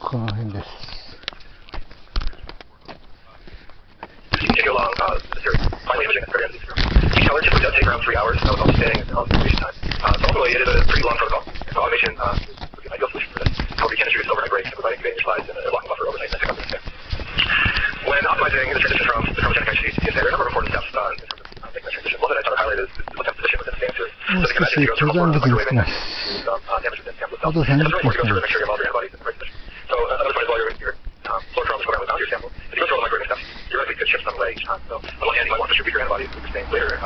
この辺です。Take you along finally imaging at the very end of these rooms. Each hour typically does take around 3 hours, so it's all staying on incubation time. So ultimately, it is a pretty long protocol. So automation would be an ideal solution for this. However, you can introduce overnight breaks, providing incubating your slides and a blocking buffer overnight and pick up the next day. When optimizing the transition from the chromogenic IgG to DSA, there are a number of important steps in terms of making the transition. One that I thought I highlighted is the left position within the answer. So you can imagine you go through a form of microwaving damage within the sample itself. And it's really important to go through and make sure you have all your antibodies in the right position. So another point is while your flow chromes program without your sample, if you go through all the microwaving steps, your likely could shift some way each time. So on one hand, you might want to distribute your antibodies to sustain later to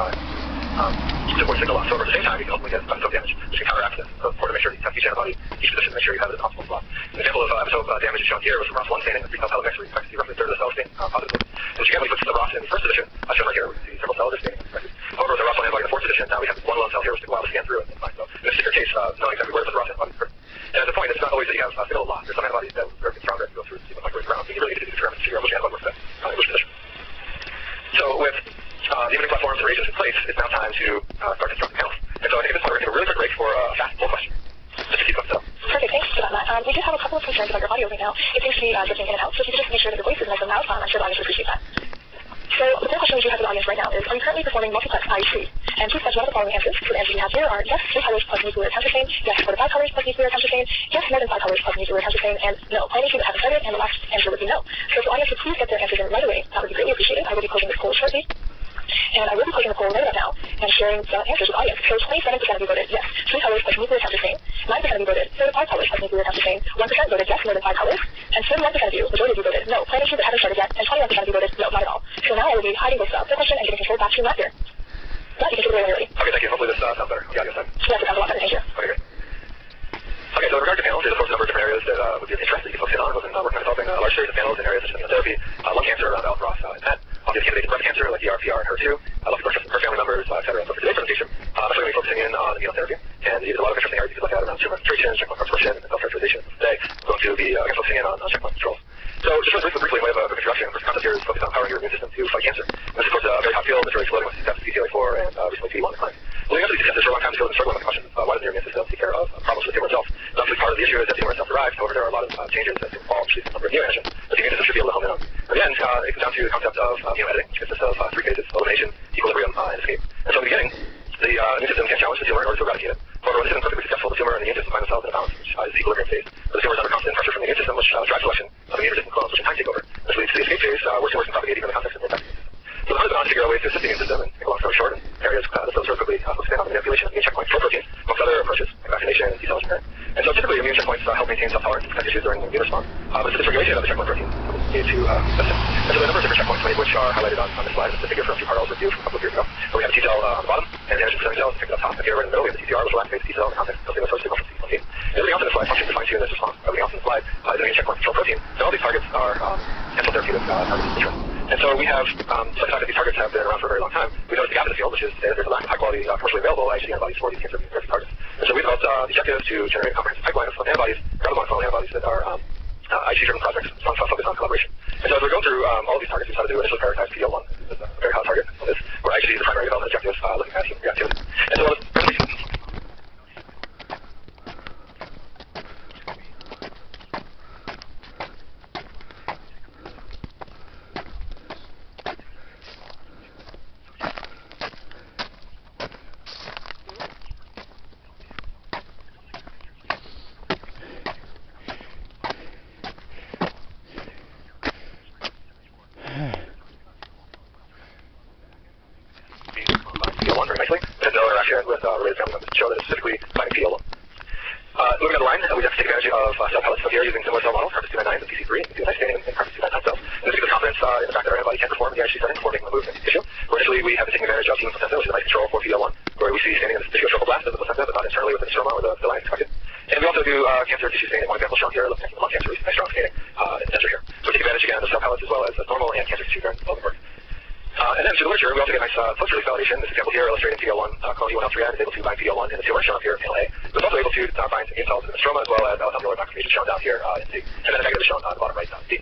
avoid signal loss. So at the same time, you can ultimately get epitope damage, which can counteract this. So it's important to make sure you test each antibody, each position, to make sure you have it in optimal slot. An example of epitope damage is shown here was from ROS1 staining with 3-cell pelomix, where you expect to see roughly a third of the cells stain positively. And what you get when you put the ROS in the first position, shown right here, we see several cells are staining expected. However, with the ROS1 antibody in the fourth position, now we have one lone cell here which took a while to scan through and find. So in this particular case, knowing exactly where to put the ROS antibody is critical. And at the point, it's not always that you have signal loss. There's some antibodies that are stronger as you go through the microwave ground. So you really need to determine to figure out which antibody works best in which position. So with the imaging platforms and reagents in place, it's now time to start constructing panels. And so I think at this point we're going to take a really quick break for a fast poll question. Just to keep up set up. Perfect, thanks for that, Matt. We do have a couple of concerns about your audio right now. It seems to be drifting in and out, so if you could just make sure that your voice is nice and loud, I'm sure the audience would appreciate that. So the first question we do have for the audience right now is, are you currently performing multiplex IHC? And please select one of the following answers. So the answers we have here are yes, 3 colors plus nuclear cancer stain, yes, 4 to 5 colors plus nuclear cancer stain, yes, more than 5 colors plus nuclear cancer stain, and no, planning to but haven't started, and the last answer would be no. So if the audience would please get their answers in right away, that would be greatly appreciated. I will be closing this poll shortly. And I will be closing the poll right about now and sharing the answers with the audience. So 27% of you voted yes, 3 colors plus nuclear cancer stain, 9% of you voted 4 to 5 colors plus nuclear cancer stain, 1% voted yes, more than 5 colors, and 31% of you, majority of you voted no, planning to but haven't started yet, and 21% of you voted no, not at all. So now I will be hiding this the question and giving control back to Matt here. Matt, you can take it away when you're ready. Okay, thank you. Hopefully this sounds better. Yeah, yes, yes, it sounds a lot better. Thank you. Okay, great. Okay, so in regard to panels, there's of course a number of different areas that would be of interest that you can focus in on. We've been working on developing a large series of panels in areas such as immunotherapy, lung cancer around ROS and PET, obvious candidates in breast cancer like ER, PR, and HER2, looking for her family members, etc. So for today's presentation, I'm actually going to be focusing in on immunotherapy, and there's a lot of interesting areas you can look at around tumor infiltration, checkpoint expression, and cell characterization. Today, I'm going to be focusing in on checkpoint controls. So just really briefly, in way of a quick introduction, the first concept here is focused on powering your immune system to fight cancer. This is, of course, a very hot field. It's really exploding with success of CTLA-4 and recently PD-1 decline. Well, we actually discussed this for a long time ago and struggling with the question of why doesn't your immune system take care of problems with the tumor itself? Obviously, part of the issue is that the tumor is self-derived. However, there are a lot of changes that involve the number of neoantigens that the immune system should be able to home in on. In the end, it comes down to the concept of immunoediting, which consists of 3 phases: elimination, equilibrium, and escape. And so in the beginning, the immune system can challenge the tumor in order to eradicate it. However, when this isn't perfectly successful, the tumor and the immune system find themselves in a balance, which is the equilibrium phase. So the tumor is under constant pressure from the immune system, which drives selection of immune-resistant clones, which in time take over. This leads to the escape phase, where tumors can propagate even in the context of the infected immune system. So the hunt is on to figure out ways to assist the immune system, and make a long story short, in areas that those sort of quickly focusing on the manipulation of immune checkpoint control proteins, amongst other approaches like vaccination and T-cell engineering. And so typically immune checkpoints help maintain self-tolerance and protect tissues during the immune response. But it's the dysregulation of the checkpoint protein that we need to assist. And so there are a number of different checkpoints, many of which are highlighted on this slide. It's a figure from 2 Carl's review from a couple of years ago. So we have a T-cell on the bottom, and the antigen-presenting cells picked up top. And here right in the middle, we have the TCR, which will activate the T-cell in the context of the signal from CD14. And everything else in the slide functions to fine-tune this response. Everything else in the slide is immune checkpoint control protein. And all these targets are potential therapeutic targets of interest. And so we have, such that these targets have been around for a very long time. We noticed the gap in the field, which is there's a lack of high-quality, commercially available IgG antibodies for these cancer therapy targets. And so we developed the objective to generate a comprehensive pipeline of antibodies, rather monoclonal antibodies that are IgG-driven projects, some focus on collaboration. And so as we're going through all of these targets, we decided to initially prioritize PD-L1. This is a very hot target on this, where IgG is the primary development objective, looking at heme reactivity. And so PD-L1 very nicely. It has no interaction with related family members to show that it's specifically binding PD-L1. Moving down the line, we have to take advantage of cell pellets. So here, using similar cell models, Carpus 299 and PC3, you can see a nice staining in Carpus 299 cells. And this gives us confidence in the fact that our antibody can perform the IgG setting before making the move into tissue. Where initially we have been taking advantage of human placenta, which is a nice control for PD-L1, where we see staining in the tissue of trophoblast of the placenta, but not internally within the stroma where the line is expected. And we also do cancer tissue staining. One example shown here, looking at lung cancer, we see nice strong staining in the center here. So we take advantage again of cell pellets as well as normal and cancer tissue during development work. And then through the literature, we also get nice post-release validation. This example here illustrating PD-L1 clone E1L3N is able to bind PD-L1 in the tumor, shown up here in panel A. But it's also able to bind immune cells in the stroma as well as alveolar macrophages, shown down here in C. And then a negative is shown on the bottom right, D.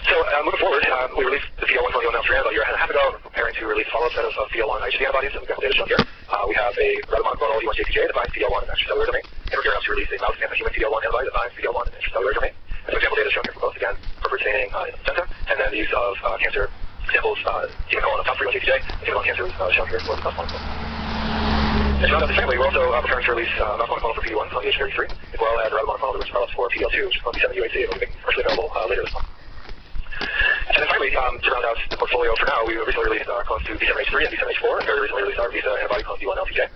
So moving forward, we released the PD-L1 clone E1L3N about a year and a half ago. We're preparing to release a follow-up set of PD-L1 IgG antibodies, and we've got the data shown here. We have a rather monoclonal E1JPJ that binds PD-L1 in the extracellular domain. And we're gearing up to release a mouse anti-human PD-L1 antibody that binds PD-L1 in the intracellular domain. And some example data is shown here for both, again, appropriate staining in the placenta, and then the use of cancer samples, human colon of top 3 on JPJ, and human colon cancer is shown here for the mouse monoclonal. And to round out the family, we're also preparing to release mouse monoclonal for PD-1 called DH33, as well as rabbit monoclonal, which develops for PD-L2, which is called B7UHC, and will be commercially available later this month. And then finally, to round out the portfolio for now, we recently released our clones to B7H3 and B7H4, and very recently released our Visa antibody clone D1-LTJ.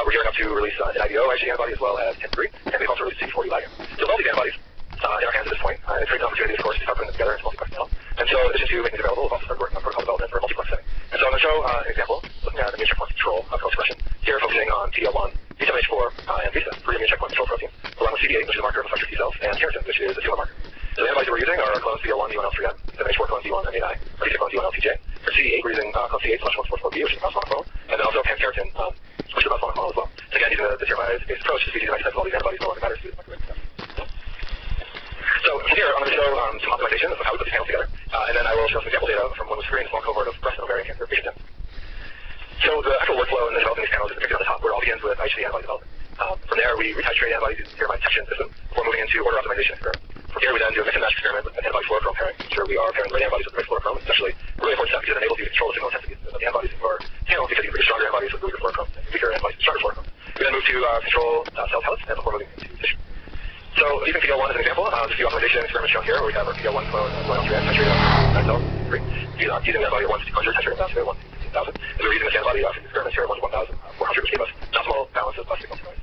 We're gearing up to release an IVO IgG antibody as well as 10-3, and we've also released CD40 ligand. So all these antibodies in our hands at this point, it creates an opportunity, of course, to start putting them together into multiplex panel. And so in addition to making these available, we've also started working on protocol development for a multiplex setting. And so I'm going to show an example looking at immune checkpoint control of co-expression, here focusing on PD-L1, B7H4, and Visa, three immune checkpoint control proteins, along with CD8, which is a marker of effector T cells, and keratin, which is a tumor marker. So the antibodies that we're using are our clones PD-L1, D1L3M, B7H4 clone D1M8I, or Visa clone D1LTJ. For CD8, we're using clone C8/144B, which is a mouse monoclonal, and then also pan-keratin, which is a mouse monoclonal as well. So again, using the serum-based approach, just using isotypes of all these antibodies no longer matters to the microwave stuff. So from here, I'm going to show some optimization of how we put these panels together, and then I will show some example data from one with screened a small cohort of breast and ovarian cancer patients. So the actual workflow in developing these panels is depicted on the top, where it all begins with IgG antibody development. From there, we retitrate antibodies using the serum detection system before moving into order optimization experiment. From here, we then do a mix and match experiment with antibody fluorochrome pairing, to ensure we are pairing the right antibodies with the right fluorochrome. It's actually a really important step because it enables you to control the signal intensity of the antibodies in your panel, because you can produce stronger antibodies with weaker fluorochrome and weaker antibodies with stronger fluorochrome. We then move to control cell pellets and before moving into tissue. So using PD-L1 as an example, this is the optimization experiment shown here, where we have our PD-L1 clone 1L3M titrated on cell 3, using an antibody 1 to 200 titrated down to 1 to 15,000. And we're using this antibody for the experiments here at 1 to 1,400, which gave us an optimal balance of signal to noise.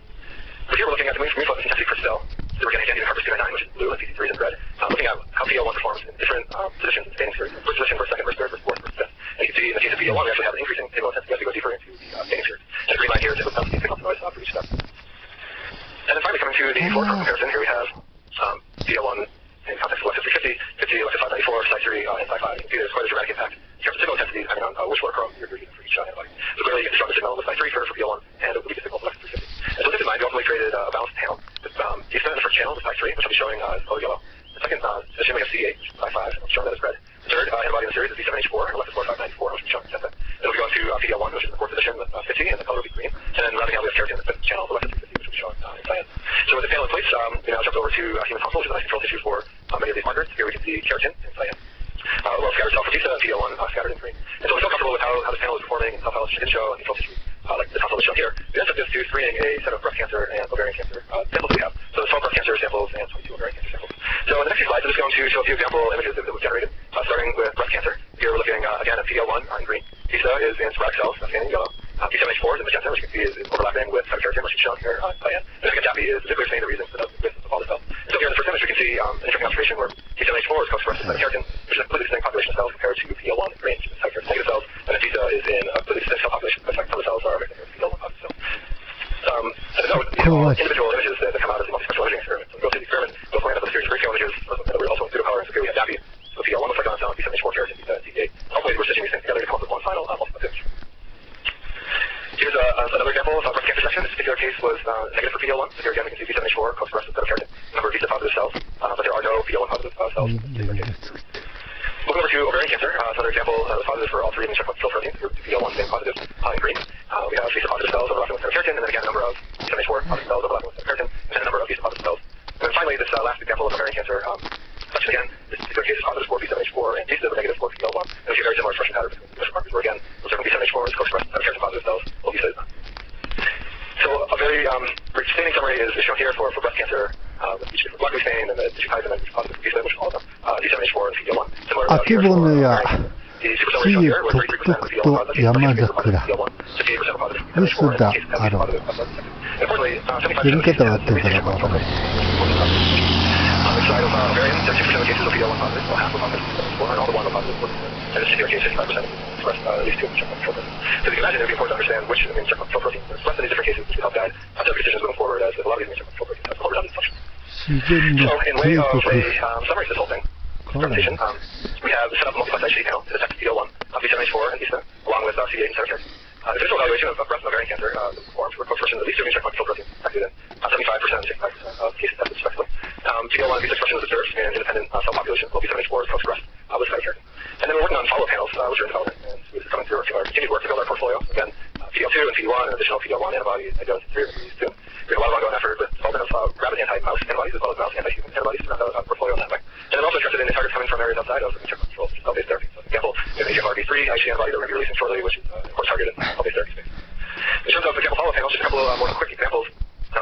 So here we're looking at the immune flux intensity per cell. So we're getting again using HARPER-299, which is blue, and CC3 is in red, looking at how PD-L1 performs in different positions in staining series. First position, first second, first third, first fourth, first fifth. And you can see in the case of PD-L1, we actually have an increasing signal intensity as we go deeper into the staining series. And the green line here is the signal to noise for each step. And then finally coming to the fluorochrome comparison, here we have PD-L1 in context of Elective 350, 50, Elective 594, Sci3, and Sci5. You can see there's quite a dramatic impact in terms of signal intensity depending on which fluorochrome you're using for each antibody. So clearly you get the strongest signal with Sci3 for PD-L1, and the weakest signal with Elective 350. And so with this in mind, we ultimately created a balanced panel. You spend the first channel with Sci3, which I'll be showing as color yellow. The second position we have C8, which is Sci5, and I'll be showing that as red. The third antibody in the series is B7H4, Elective 4594, which will be shown as magenta. Then we'll go into PD-L1, which is in the fourth position with 50, and the color will be green. And then rounding out we have keratin in the fifth channel, Elective 350, which will be shown in cyan. So with the panel in place, we now jumped over to human tonsil, which is a nice control tissue for many of these markers. Here we can see keratin in cyan. Well, scattered cell for Visa and PD-L1 scattered in green. And so we feel comfortable with how this panel is performing in cell pellets, which didn't show any control tissue, like the tonsil is shown here. We then took this to screening a set of breast cancer and ovarian cancer samples that we have. So 12 breast cancer samples and 22 ovarian cancer samples. So in the next few slides, I'm just going to show a few example images that we've generated, starting with breast cancer. Here we're looking again at PD-L1 in green. Visa is in sporadic cells, in yellow. B7H4 is in magenta, which you can see is overlapping with cytokeratin, which is shown here in cyan. And then TAPI is the clear staining the reason for the width of all the cells. So here in the first image, we can see an interesting observation where B7H4 is co-expressed with cytokeratin, which is a completely distinct population of cells compared to PD-L1 in green, which is cytokeratin negative cells, and then Visa is in a completely distinct cell population, but some of the cells are PD-L1 positive cells. And note, individual images that come out of the multispectral imaging experiment. So we go through the experiment, we'll point out the series of ratio images, and we're also in pseudocolor, so here we have TAPI, so PD-L1 looks like on its own, B7H4 keratin, Visa, CD8. Hopefully we're stitching these things together to come up with one final multiplex image. Here's another example of breast cancer section. This particular case was negative for PD-L1. So here again, we can see B7H4 co-expressed with cytokeratin, a number of Visa positive cells, but there are no PD-L1 positive cells. Moving over to ovarian cancer, another example was positive for all three immune checkpoint control proteins. PD-L1 being positive in green. We have Visa positive cells overlapping with cytokeratin, and then again a number of B7H4 positive cells overlapping with cytokeratin, and then a number of Visa positive cells. And then finally, this last example of ovarian cancer section again, this particular case is positive for B7H4 and Visa, but negative for PD-L1. And we see a very similar expression pattern between the markers, where again, we're certain B7H4 is co-expressed with cytokeratin positive cells, while Visa is not. So a very brief staining summary is shown here for breast cancer, with each different blood stain and the tissue type, and then each positive Visa, which all of them B7H4 and PD-L1. Similar here for the super summary shown here, where 33% of PD-L1 positive, 58% PD-L1, 58% positive B7H4, and the case of positive blood. Importantly, 75% of the cases have this side of ovarian, 32% of cases of PD-L1 positive, well half were positive, and all the one were positive. And this particular case, 65% expressed at least two immune checkpoint control proteins. So you can imagine it would be important to understand which immune checkpoint control proteins are expressed in these different cases, which can help guide therapy decisions moving forward, as a lot of these immune checkpoint control proteins have co-redundant functions. So in way of a summary of this whole thing, presentation, we have set up a multiplex IgG panel to detect PD-L1, B7H4, and Visa, along with CD8 and cytokeratin. The initial evaluation of breast and ovarian cancer performed for co-expression of these two immune checkpoint control proteins detected in 75% and 65% of cases tested respectively. PD-L1 and Visa expression was observed in independent cell populations, while B7H4 is co-expressed with cytokeratin. And then we're working on follow-up panels, which are in development, and this is coming through our continued work to build our portfolio. Again, PD-L2 and PD-1 and additional PD-L1 antibodies, ideally three of these too. We have a lot of ongoing effort with development of rabbit anti-mouse antibodies, as well as mouse anti-human antibodies to round out our portfolio in that way. section shortly, which is, of course, targeted cell-based therapy space. In terms of example follow-up panels, just a couple of more quick examples.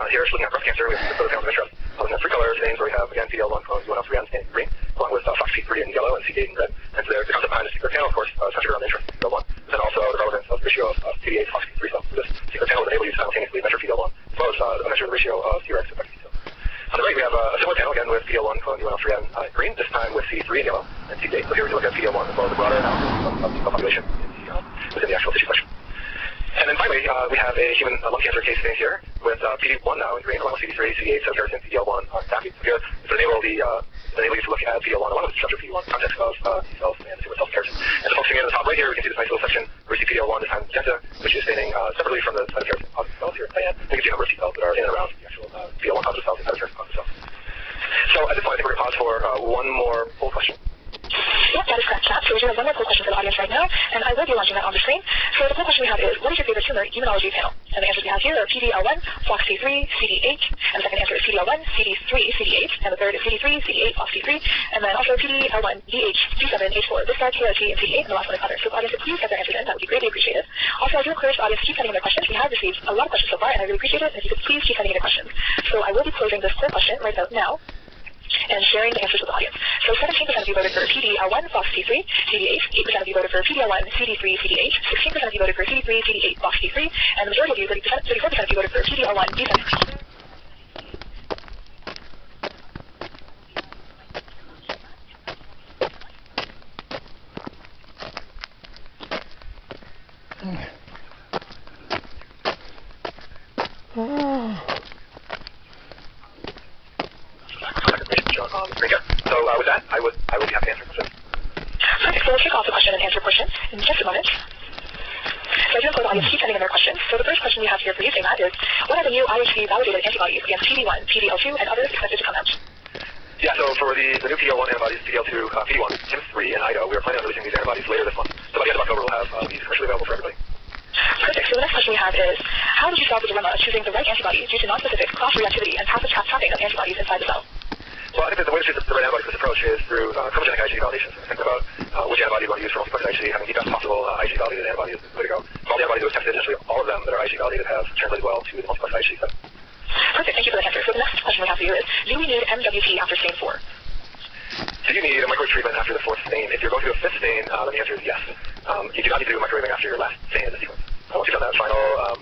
Here, looking at breast cancer, we have the panels of interest. In 3 color stains where we have, again, PD-L1 clones, UNL3 in green, along with FOXP3 in yellow and CD8 in red. And so the concept behind this secret panel, of course, is centered around the interest in PD-L1, and then also the relevance of the ratio of CD8 to FOXP3 cells. So this secret panel would enable you to simultaneously measure PD-L1 as well as measure the ratio of Tregs to effector T cells. On the right, we have a similar panel, again, with PD-L1 clone UNL3 in green, this time with CD3 in yellow and CD8. So here we can look at PD-L1 as well as the broader analysis of the population within the actual tissue section. And then finally, we have a human lung cancer case stain here with PD-1 now in green, along with CD3, CD8, subkeratin, PD-L1 on TAPI. So here, this would enable you to look at PD-L1 along with the structure of PD-1 context of T cells and tumor cell keratin. And so focusing in on the top right here, we can see this nice little section where we see PD-L1 this time magenta, which is staining separately from the cytokeratin positive cells here at the end. And you can see a number of T cells that are in and around the actual PD-L1 positive cells and cytokeratin positive cells. So at this point, I think we're going to pause for one more poll question. Yep, that is correct, chat. So we do have one more poll question for the audience right now, and I will be launching that on the screen. So the poll question we have is, what is your favorite tumor immunology panel? And the answers we have here are PD-L1, FOXP3, CD8, and the second answer is PD-L1, CD3, CD8, and the third is CD3, CD8, FOXP3, and then also PD-L1, DH, G7, H4, Vistar, KRT, and CD8, and the last one is other. So audience, please get their answers in. That would be greatly appreciated. Also, I do encourage the audience to keep sending in their questions. We have received a lot of questions so far, and I really appreciate it. And if you could please keep sending in your questions. So I will be closing this poll question right about now and sharing the answers with the audience. So 17% of you voted for PD-L1, FOXP3, CD8, 8% of you voted for PD-L1, CD3, CD8, 16% of you voted for CD3, CD8, FOXP3, and the majority of you, 34% of you voted for PD-L1, D7. So with that, I will be happy to answer questions. Perfect. So we'll kick off the question and answer portion in just a moment. So I do encourage the audience to keep sending in their questions. So the first question we have here for you, Matt, is what are the new IHC-validated antibodies against PD-1, PD-L2, and others expected to come out? Yeah, so for the new PD-L1 antibodies, PD-L2, PD-1, TIM3, and IDO, we are planning on releasing these antibodies later this month. So by the end of October, we'll have these commercially available for everybody. Perfect. So the next question we have is, how did you solve the dilemma of choosing the right antibody due to non-specific cross-reactivity and passive trapping of antibodies inside the cell? Well, I think that the way to choose the right antibody for this approach is through chromogenic IgG validation. So think about which antibody you want to use for multiplex IgG. Having the best possible IgG validated antibody is the way to go. All the antibodies that were tested, essentially all of them that are IgG validated have translated well to the multiplex IgG set. Perfect. Thank you for that answer. So the next question we have for you is, do we need MWT after stain 4? So you need a microwave treatment after the 4th stain. If you're going to do a 5th stain, then the answer is yes. You do not need to do microwaving after your last stain in the sequence. Once you've done that final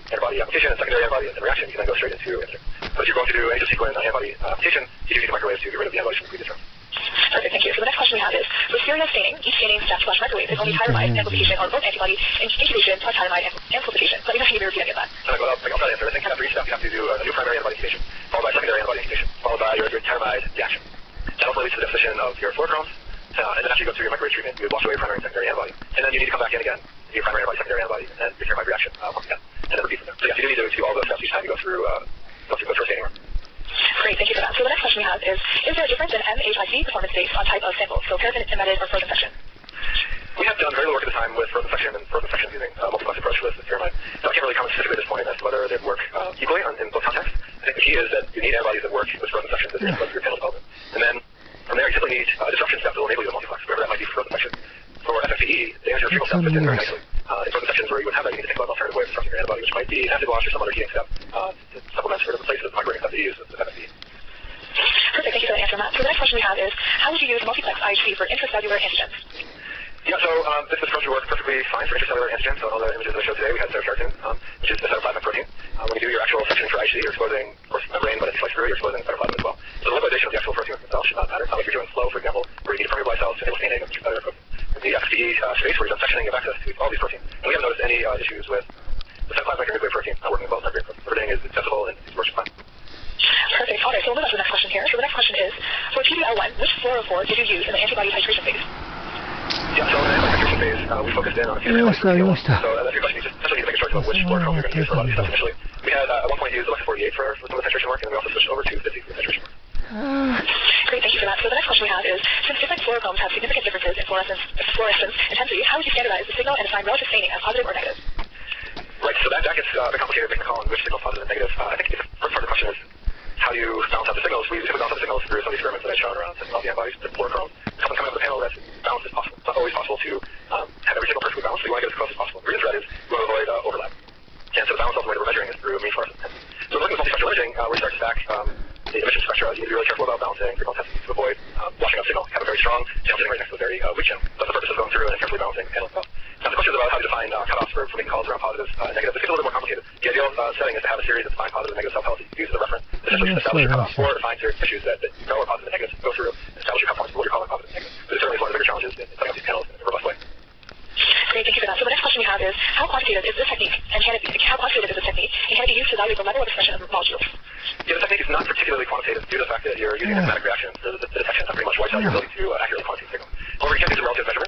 antibody application and secondary antibody and reaction, you can then go straight into imaging. But if you're going to do a subsequent antibody application, you do need a microwave to get rid of the antibodies from the previous round. Perfect, thank you. So the next question we have is, with serial staining, each staining step/microwave is only tyramide amplification or both antibody incubation plus tyramide amplification. So let me know if you repeat any of that. I'll try to answer. I think after each step, you have to do a new primary antibody incubation, followed by secondary antibody incubation, followed by your tyramide reaction. That ultimately leads to the deposition of your fluorochromes, and then after you go through your microwave treatment, you would wash away your primary and secondary antibody. And then you need to come back in again, do your primary antibody, secondary antibody, and your tyramide reaction once again. And then repeat from there. So yes, you do need to do all those steps each time you go through staining work. Great, thank you for that. So the next question we have is there a difference in MHIC performance based on type of sample, so paraffin emitted or frozen section? We have done very little work at the time with frozen section and frozen section using multiplex approach with tyramide. So I can't really comment specifically at this point as to whether they work equally in both contexts. I think the key is that you need antibodies that work with frozen sections as your panel development. And then from there, you simply need a disruption step that will enable you to multiplex, wherever that might be for frozen section. For FFPE, the answer treatment step fits in very nicely. In frozen sections where you would have that, you need to think about an alternative way of disrupting your antibody, which might be an acid wash or some other heating step to supplement or replace the microwave step that you use with FFPE. Perfect, thank you for that answer, Matt. So the next question we have is, how would you use multiplex IHC for intracellular antigens? Yeah, so this approach would work perfectly fine for intracellular antigens. So all the images I showed today, we had cytokeratin, which is the cytoplasmic protein. When you do your actual sectioning for IHC, you're exposing, of course, membrane, but it's sliced through, you're exposing cytoplasm as well. So the localization of the actual protein itself should not matter. It's not like you're doing flow, for example, where you need to permeabilize cells to enable staining of cellular protein. In the FFPE space, where you've done sectioning, you have access to all these proteins. And we haven't noticed any issues with the cytoplasmic or nuclear protein not working well with membrane protein. Everything is acceptable and it works fine. Perfect. All right, so we'll move on to the next question here. So the next question is, for PD-L1, which fluorophore did you use in the antibody titration phase? Yeah, so in the antibody titration phase, we focused in on a few antibodies for PD-L1. So that's your question. You just essentially need to make a choice about which fluorochrome you're going to use for a lot of these steps initially. We had at one point used Alexa 48 for some of the titration work, and then we also switched over to 50 for the titration work. Great, thank you for that. So the next question we have is, since different fluorochromes have significant differences in fluorescence intensity, how would you standardize the signal and assign relative staining as positive or negative? Right, so that gets a bit complicated making a call on which signal is positive and negative. I think the first part of the question is, how do you balance out the signals? We typically balance out the signals through some of the experiments that I've shown around setting all the antibodies to fluorochromes. Coming up with a panel that's balanced as possible. It's not always possible to have every signal perfectly balanced, so you want to get as close as possible. is through mean fluorescence. So we're looking at multispectral imaging, where you start to stack the emission spectra. You need to be really careful about balancing signal intensity to avoid washing out signal. Have a very strong channel sitting right next to a very weak channel. That's the purpose of going through and carefully balancing panel itself. Now the question is about how to define cutoffs for making calls around positives and negatives. It's a little bit more complicated. The ideal setting is to have a series of defined positive and negative cell pellets you use as a reference. Essentially establish your cutoffs or define your issues that you know are positive and negatives. Go through and establish your cutoffs for what you're calling positive and negative. But it certainly is one of the bigger challenges in setting up these panels in a robust way. Great, thank you for that. So the next question we have is, how quantitative is this technique, and can it be used to evaluate the level of expression of molecules? Yeah, the technique is not particularly quantitative due to the fact that you're using enzymatic reactions. The detection pretty much wipes out your ability to accurately quantitate signal. However, you can do some relative measurements.